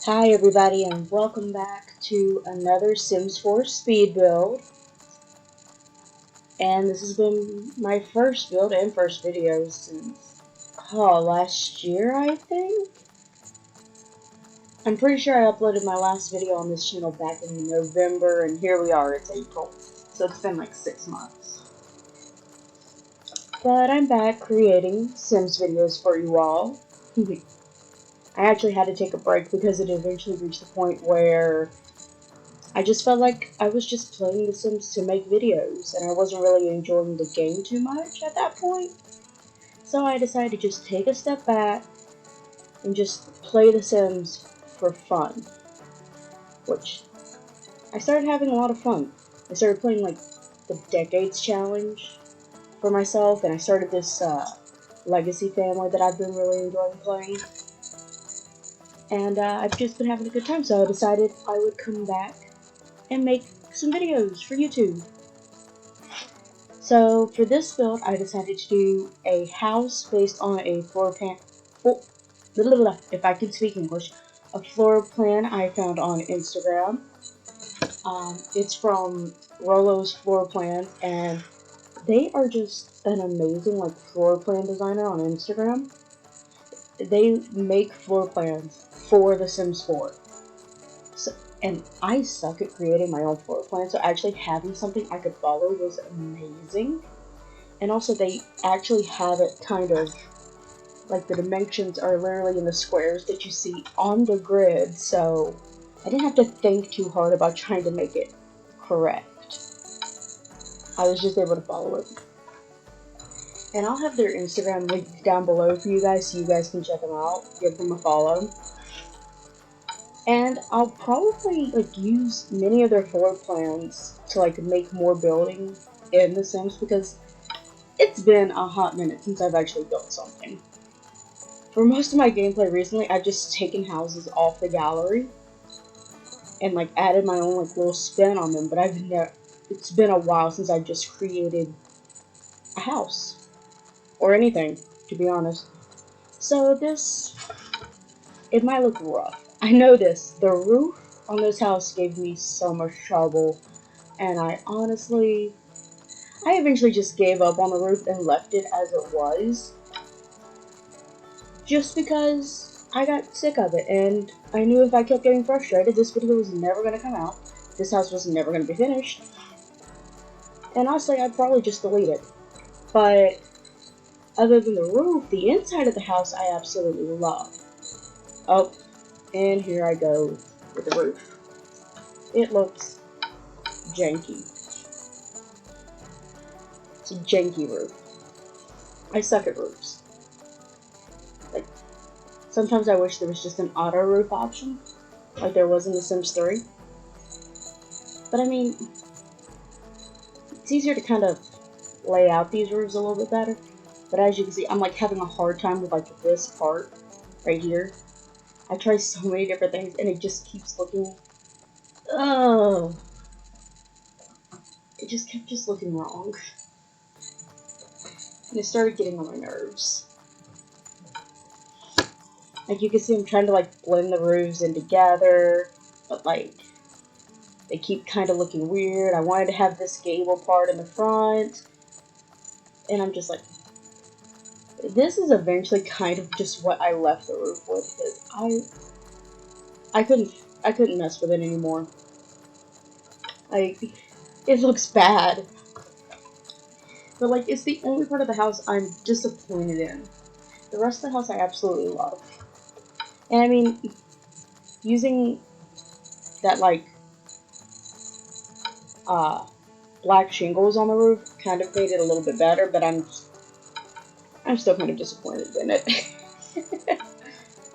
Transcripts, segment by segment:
Hi everybody and welcome back to another Sims 4 speed build. And this has been my first build and first video since last year, I think. I'm pretty sure I uploaded my last video on this channel back in November, and here we are, it's April. So it's been like 6 months. But I'm back creating Sims videos for you all. I actually had to take a break because it eventually reached the point where I just felt like I was just playing The Sims to make videos, and I wasn't really enjoying the game too much at that point. So I decided to just take a step back and just play The Sims for fun. Which, I started having a lot of fun. I started playing like the Decades Challenge for myself, and I started this Legacy family that I've been really enjoying playing. And I've just been having a good time, so I decided I would come back and make some videos for YouTube. So for this build, I decided to do a house based on a floor plan. If I can speak English, a floor plan I found on Instagram. It's from Rolo's Floor Plan, and they are just an amazing floor plan designer on Instagram. They make floor plans for The Sims 4. And I suck at creating my own floor plan, so actually having something I could follow was amazing. And also they actually have it kind of, like the dimensions are literally in the squares that you see on the grid, so I didn't have to think too hard about trying to make it correct. I was just able to follow it. And I'll have their Instagram linked down below for you guys so you guys can check them out, give them a follow. And I'll probably use many of their floor plans to make more building in The Sims, because it's been a hot minute since I've actually built something. For most of my gameplay recently, I've just taken houses off the gallery and added my own little spin on them, but it's been a while since I've just created a house or anything, to be honest. So it might look rough. I know this. The roof on this house gave me so much trouble, and I eventually just gave up on the roof and left it as it was, just because I got sick of it, and I knew if I kept getting frustrated, this video was never going to come out, this house was never going to be finished, and honestly, I'd probably just delete it. But other than the roof, the inside of the house I absolutely love. Oh, and here I go with the roof. It looks janky. It's a janky roof. I suck at roofs. Sometimes I wish there was just an auto roof option, like there was in The Sims 3. But I mean, it's easier to kind of lay out these roofs a little bit better. But as you can see, I'm having a hard time with this part right here. I tried so many different things and it just keeps looking, it just kept looking wrong. And it started getting on my nerves. You can see I'm trying to blend the roofs in together, but they keep kind of looking weird. I wanted to have this gable part in the front, and I'm just this is eventually kind of just what I left the roof with, because I couldn't mess with it anymore. It looks bad. But it's the only part of the house I'm disappointed in. The rest of the house I absolutely love. And I mean, using that black shingles on the roof kind of made it a little bit better, but I'm still kind of disappointed in it.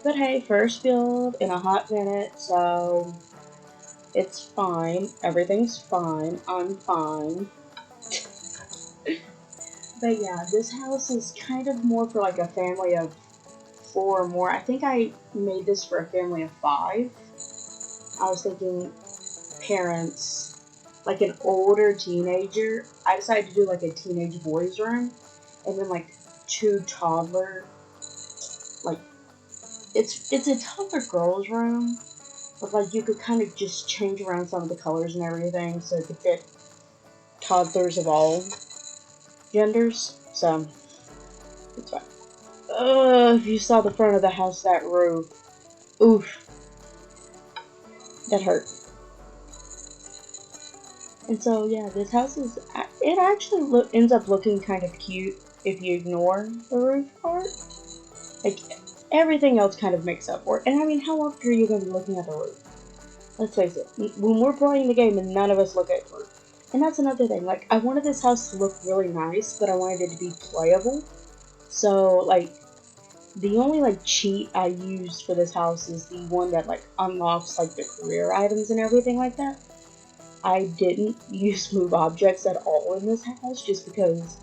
But hey, first build in a hot minute, so it's fine. Everything's fine. I'm fine. But yeah, this house is kind of more for a family of 4 or more. I think I made this for a family of 5. I was thinking parents, an older teenager. I decided to do a teenage boys room, and then 2 toddler, it's a toddler girls room, But like you could kind of just change around some of the colors and everything so it could fit toddlers of all genders. So it's fine. If you saw the front of the house, that roof, oof, that hurt. And so yeah, this house is, it actually ends up looking kind of cute if you ignore the roof part. Like everything else kind of makes up for it. And I mean, how often are you going to be looking at the roof? Let's face it, when we're playing the game and none of us look at the roof. And that's another thing, like I wanted this house to look really nice, but I wanted it to be playable. So like the only like cheat I used for this house is the one that like unlocks like the career items and everything like that. I didn't use move objects at all in this house just because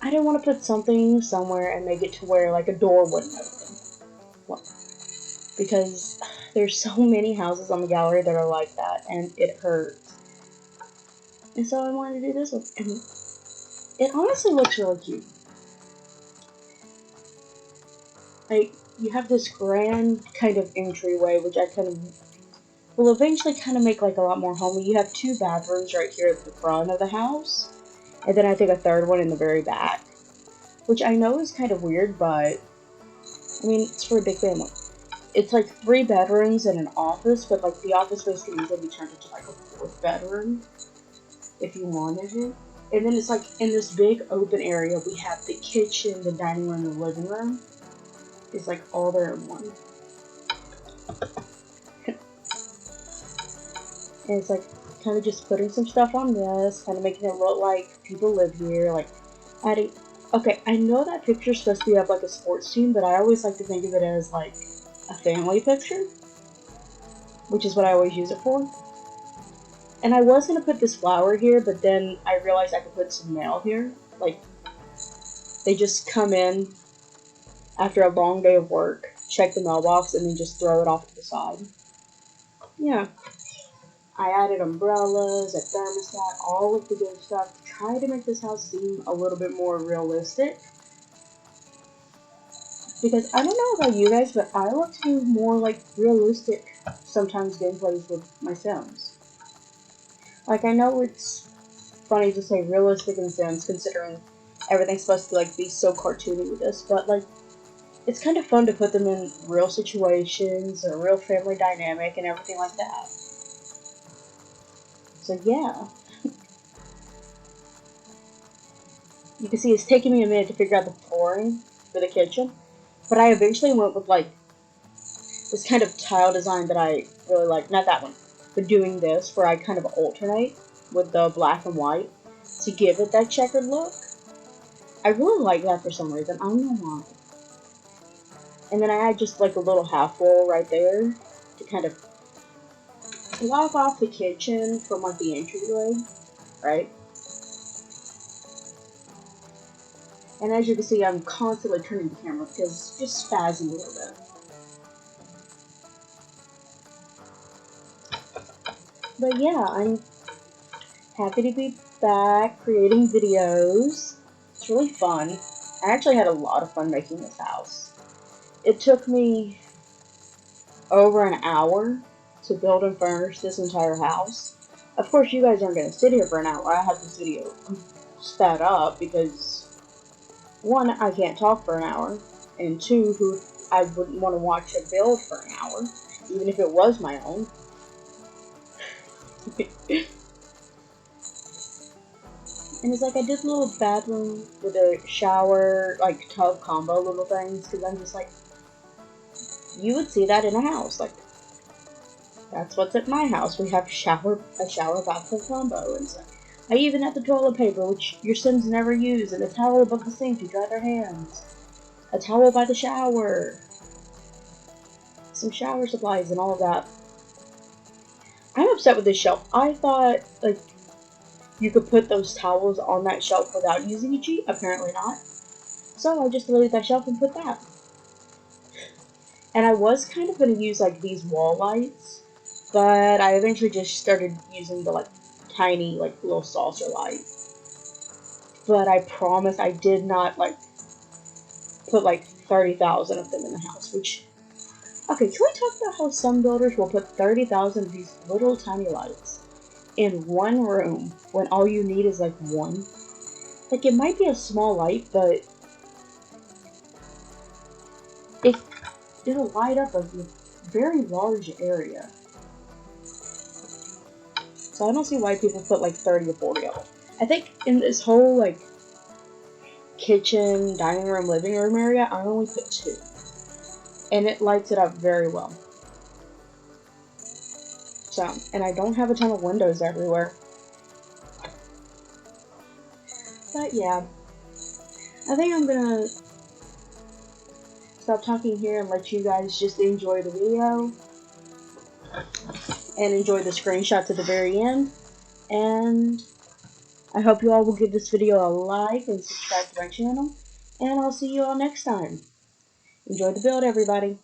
I didn't want to put something somewhere and make it to where like a door wouldn't open. Well, because there's so many houses on the gallery that are like that and it hurts. And so I wanted to do this one, and it honestly looks really cute. Like, you have this grand kind of entryway, which I kind of will eventually kind of make like a lot more homey. You have 2 bathrooms right here at the front of the house, and then I think a third one in the very back, which I know is kind of weird, but I mean, it's for a big family. It's like 3 bedrooms and an office, but like the office space can easily be turned into like a 4th bedroom if you wanted it. And then it's like in this big open area, we have the kitchen, the dining room, the living room. It's like all there in one. And it's like kind of just putting some stuff on this, kind of making it look like people live here, like adding. Okay, I know that picture's supposed to be of like a sports team, but I always like to think of it as like a family picture, which is what I always use it for. And I was gonna put this flower here, but then I realized I could put some mail here. Like, they just come in after a long day of work, check the mailbox, and then just throw it off to the side. Yeah. I added umbrellas, a thermostat, all of the good stuff to try to make this house seem a little bit more realistic. Because I don't know about you guys, but I like to do more like realistic sometimes gameplays with my Sims. Like, I know it's funny to say realistic in Sims, considering everything's supposed to like be so cartoony with this, but like it's kind of fun to put them in real situations, a real family dynamic, and everything like that. So yeah. You can see it's taking me a minute to figure out the flooring for the kitchen, but I eventually went with like this kind of tile design that I really like. Not that one, but doing this where I kind of alternate with the black and white to give it that checkered look. I really like that for some reason. I don't know why. And then I had just like a little half wall right there to kind of block off the kitchen from like the entryway, right? And as you can see, I'm constantly turning the camera because it's just spazzing a little bit. But yeah, I'm happy to be back creating videos. It's really fun. I actually had a lot of fun making this house. It took me over an hour to build and furnish this entire house. Of course, you guys aren't going to sit here for an hour. I have this video sped up because, 1, I can't talk for an hour, and 2, I wouldn't want to watch a build for an hour, even if it was my own. And it's like I did a little bathroom with a shower, like tub combo little things, because I'm just like, you would see that in a house. Like, that's what's at my house. We have a shower bathtub combo and stuff. I even have the toilet paper, which your Sims never use, and a towel above the sink to dry their hands. A towel by the shower. Some shower supplies and all of that. I'm upset with this shelf. I thought, like, you could put those towels on that shelf without using a cheat. Apparently not. So I just deleted that shelf and put that. And I was kind of going to use, like, these wall lights, but I eventually just started using the, like, tiny, like, little saucer light. But I promise I did not, like, put, like, 30,000 of them in the house, which Okay, can we talk about how some builders will put 30,000 of these little tiny lights in one room when all you need is like one? Like, it might be a small light, but it, it'll light up a very large area. So I don't see why people put like 30 or 40 of them. I think in this whole like kitchen, dining room, living room area, I only put 2. And it lights it up very well. So, and I don't have a ton of windows everywhere. But yeah, I think I'm gonna stop talking here and let you guys just enjoy the video and enjoy the screenshots at the very end. And I hope you all will give this video a like and subscribe to my channel. And I'll see you all next time. Enjoy the build, everybody.